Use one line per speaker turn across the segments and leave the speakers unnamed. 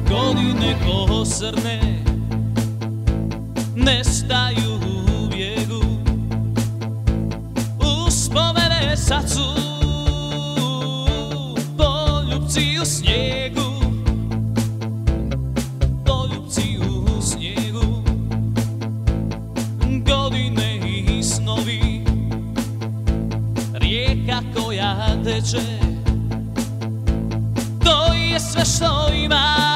Godine ko srne nestaju u bijegu, uspomene sad su poljupci u snijegu, poljupci u snijegu. Godine i snovi, rijeka koja teče, to je sve što imam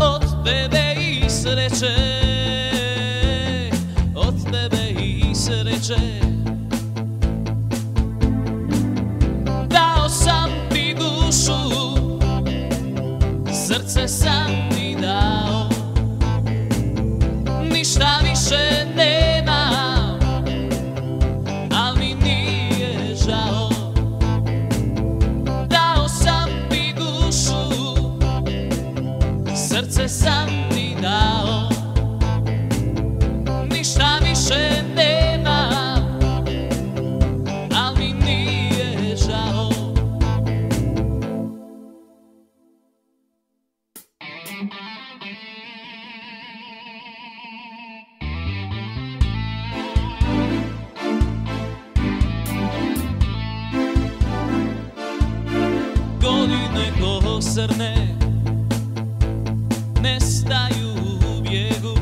od tebe i sreće, od tebe i sreće. Dao sam ti dušu, srce sam ti dao, ništa više nemam, al mi nije žao. Dao sam ti dušu, srce sam ti dao, ništa više nemam, al mi nije žao. Godine ko srne nestaju u bijegu,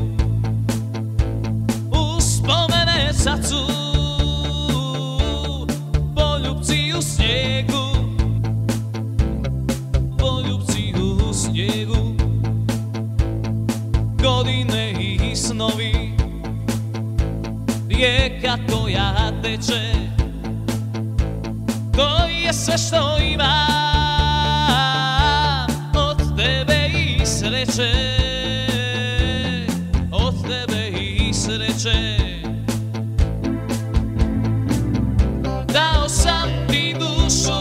uspomene sad su poljupci u snijegu, poljupci u snijegu. Godine i snovi, rijeka koja teče, to je sve što imam od tebe i sreće, od tebe i sreće. Dao sam ti dušu,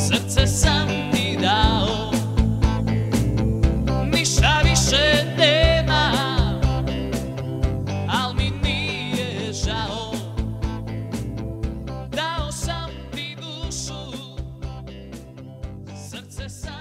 srce sam ti dao, ništa više nemam, al mi nije žao. Dao sam ti dušu, srce sam